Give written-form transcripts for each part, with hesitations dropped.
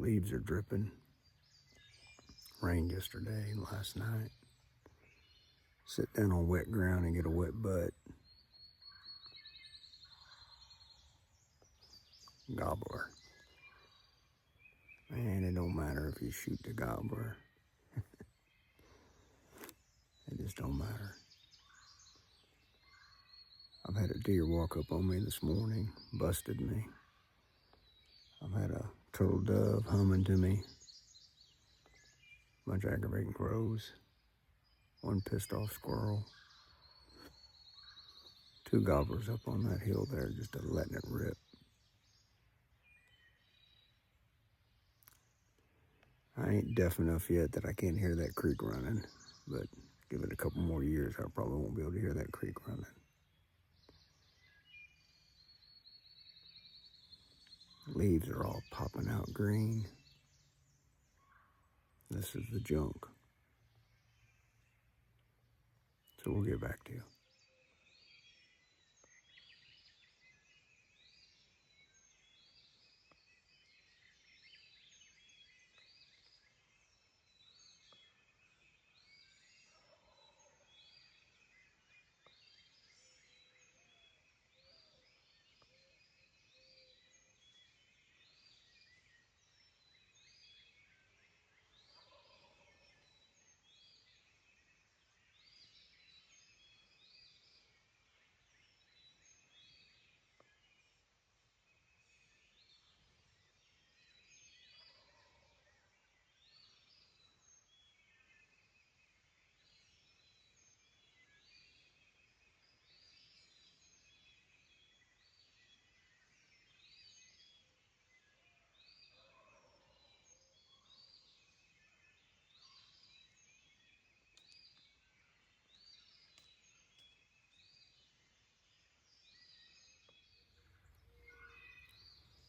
Leaves are dripping. Rained yesterday and last night. Sit down on wet ground and get a wet butt. Gobbler. Man, it don't matter if you shoot the gobbler. It just don't matter. I've had a deer walk up on me this morning, busted me. I've had a turtle dove humming to me. A bunch of aggravating crows. One pissed off squirrel. 2 gobblers up on that hill there, just letting it rip. I ain't deaf enough yet that I can't hear that creek running, but give it a couple more years, I probably won't be able to hear that creek running. Leaves are all popping out green. This is the junk. So we'll get back to you.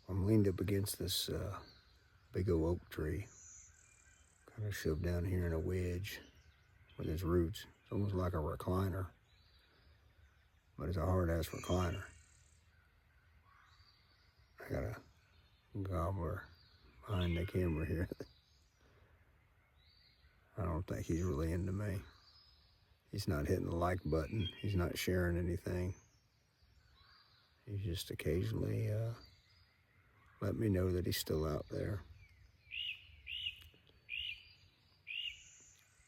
I'm leaned up against this big old oak tree, kind of shoved down here in a wedge with its roots. It's almost like a recliner, but it's a hard-ass recliner. I got a gobbler behind the camera here. I don't think he's really into me. He's not hitting the like button. He's not sharing anything. He's just occasionally let me know that he's still out there.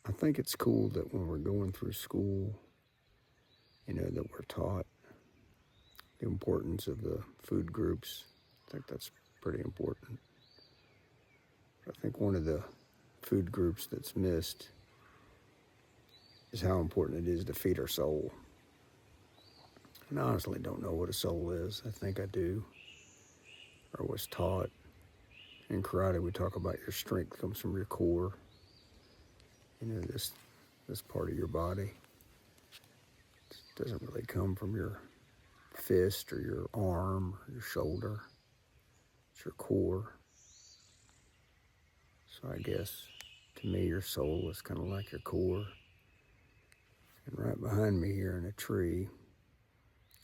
I think it's cool that when we're going through school, that we're taught the importance of the food groups. I think that's pretty important. But I think one of the food groups that's missed is how important it is to feed our soul. And I honestly don't know what a soul is. I think I do, or was taught. In karate, we talk about your strength comes from your core. This part of your body. It doesn't really come from your fist or your arm or your shoulder. It's your core. So I guess, to me, your soul is kind of like your core. And right behind me here in a tree,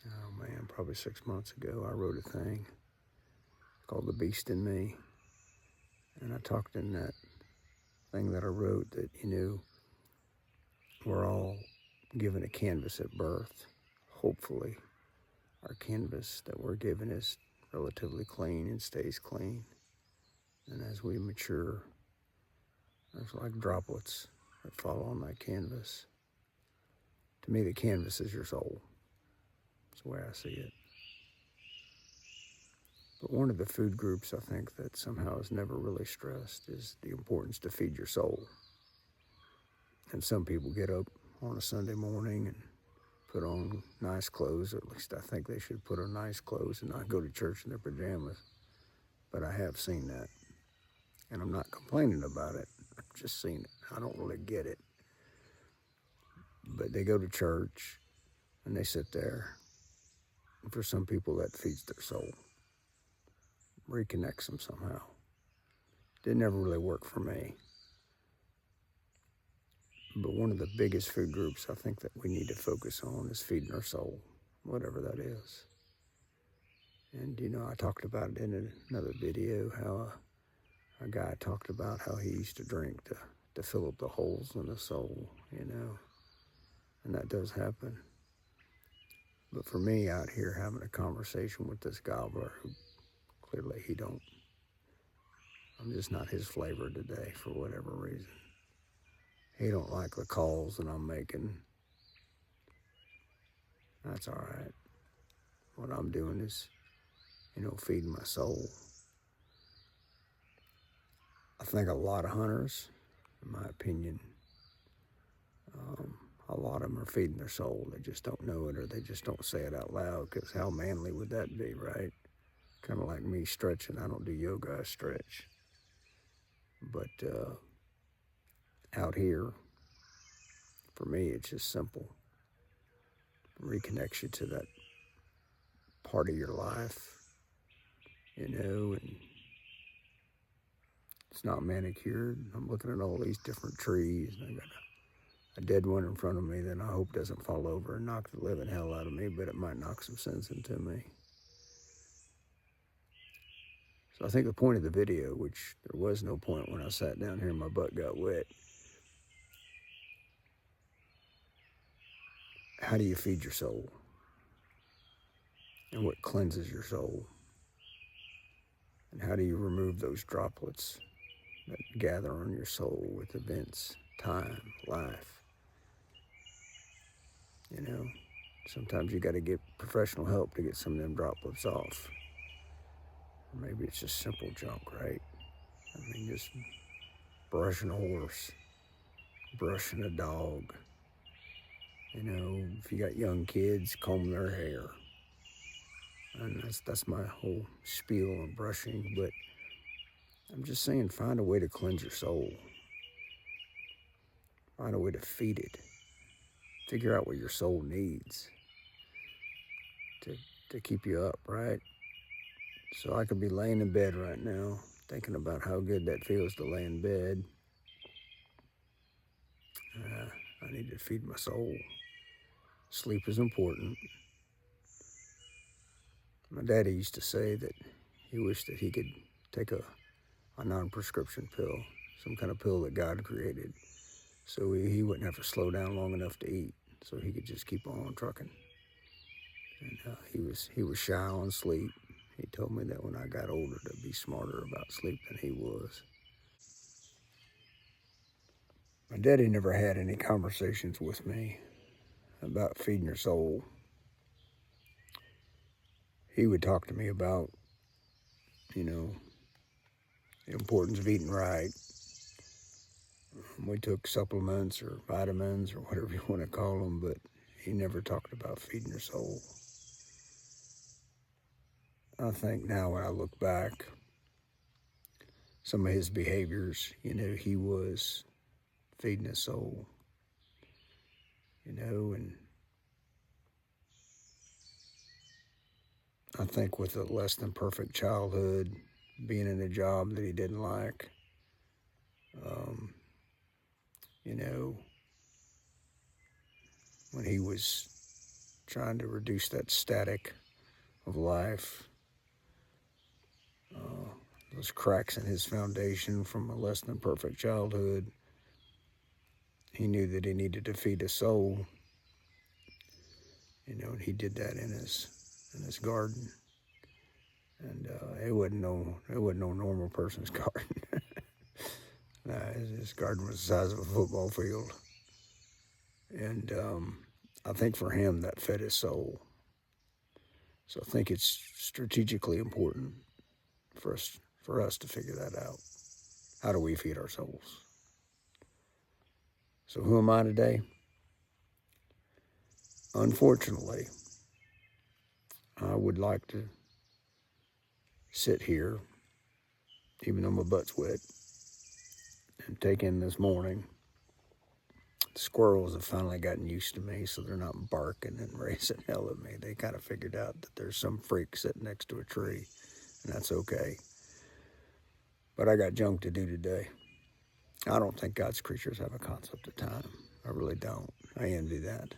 oh man, probably 6 months ago, I wrote a thing called The Beast in Me. And I talked in that thing that I wrote that, we're all given a canvas at birth. Hopefully, our canvas that we're given is relatively clean and stays clean. And as we mature, there's like droplets that fall on that canvas. To me, the canvas is your soul. That's the way I see it. But one of the food groups I think that somehow is never really stressed is the importance to feed your soul. And some people get up on a Sunday morning and put on nice clothes, or at least I think they should put on nice clothes and not go to church in their pajamas. But I have seen that. And I'm not complaining about it. I've just seen it. I don't really get it. But they go to church and they sit there. And for some people, that feeds their soul. Reconnects them somehow. Didn't ever really work for me. But one of the biggest food groups I think that we need to focus on is feeding our soul, whatever that is. And, I talked about it in another video, how a guy talked about how he used to drink to fill up the holes in the soul, you know, and that does happen. But for me, out here having a conversation with this gobbler, who clearly I'm just not his flavor today for whatever reason. He don't like the calls that I'm making. That's all right. What I'm doing is, feeding my soul. I think a lot of hunters, in my opinion, a lot of them are feeding their soul. They just don't know it, or they just don't say it out loud, because how manly would that be, right? Kind of like me stretching. I don't do yoga, I stretch. But out here, for me, it's just simple. Reconnects you to that part of your life, and it's not manicured. I'm looking at all these different trees, and I got a dead one in front of me that I hope doesn't fall over and knock the living hell out of me, but it might knock some sense into me. So I think the point of the video, which there was no point when I sat down here and my butt got wet, how do you feed your soul? And what cleanses your soul? And how do you remove those droplets that gather on your soul with events, time, life? Sometimes you got to get professional help to get some of them droplets off. Or maybe it's just simple junk, right? I mean, just brushing a horse, brushing a dog. If you got young kids, comb their hair. And that's my whole spiel on brushing. But I'm just saying, find a way to cleanse your soul. Find a way to feed it. Figure out what your soul needs to keep you up, right? So I could be laying in bed right now, thinking about how good that feels to lay in bed. I need to feed my soul. Sleep is important. My daddy used to say that he wished that he could take a non-prescription pill, some kind of pill that God created, so he wouldn't have to slow down long enough to eat, so he could just keep on trucking. And he was shy on sleep. He told me that when I got older to be smarter about sleep than he was. My daddy never had any conversations with me about feeding your soul. He would talk to me about, the importance of eating right. We took supplements or vitamins or whatever you want to call them, but he never talked about feeding your soul. I think now when I look back, some of his behaviors, he was feeding his soul, and I think with a less than perfect childhood, being in a job that he didn't like, when he was trying to reduce that static of life, those cracks in his foundation from a less than perfect childhood, he knew that he needed to feed his soul, and he did that in his garden. And it wasn't no normal person's garden. Nah, his garden was the size of a football field. And I think for him that fed his soul. So I think it's strategically important for us to figure that out. How do we feed our souls? So who am I today? Unfortunately, I would like to sit here, even though my butt's wet, and take in this morning. The squirrels have finally gotten used to me, so they're not barking and raising hell at me. They kind of figured out that there's some freak sitting next to a tree, and that's okay. But I got junk to do today. I don't think God's creatures have a concept of time. I really don't. I envy that.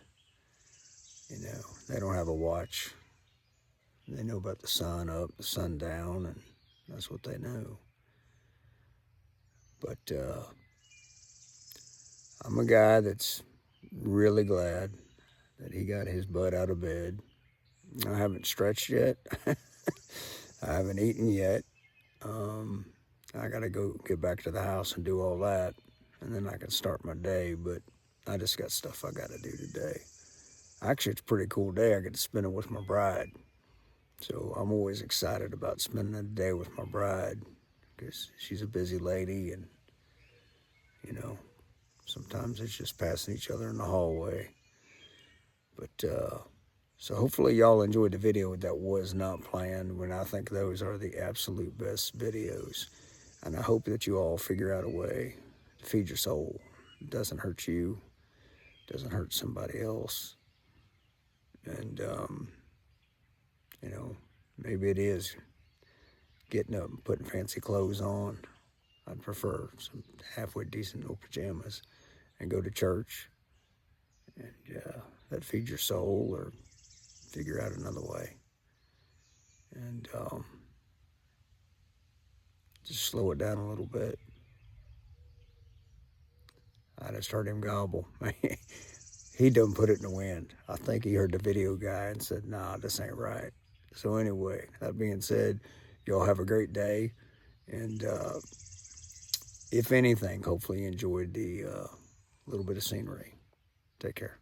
They don't have a watch. They know about the sun up, the sun down, and that's what they know. But I'm a guy that's really glad that he got his butt out of bed. I haven't stretched yet. I haven't eaten yet. I got to go get back to the house and do all that, and then I can start my day, but I just got stuff I got to do today. Actually, it's a pretty cool day. I get to spend it with my bride. So I'm always excited about spending the day with my bride because she's a busy lady, and, you know, sometimes it's just passing each other in the hallway. But, so hopefully y'all enjoyed the video that was not planned, when I think those are the absolute best videos. And I hope that you all figure out a way to feed your soul. It doesn't hurt you, doesn't hurt somebody else. And, you know, maybe it is getting up and putting fancy clothes on. I'd prefer some halfway decent old pajamas and go to church. And that feeds your soul, or figure out another way. And just slow it down a little bit. I just heard him gobble. He done put it in the wind. I think he heard the video guy and said, nah, this ain't right. So anyway, that being said, y'all have a great day. And if anything, hopefully you enjoyed the little bit of scenery. Take care.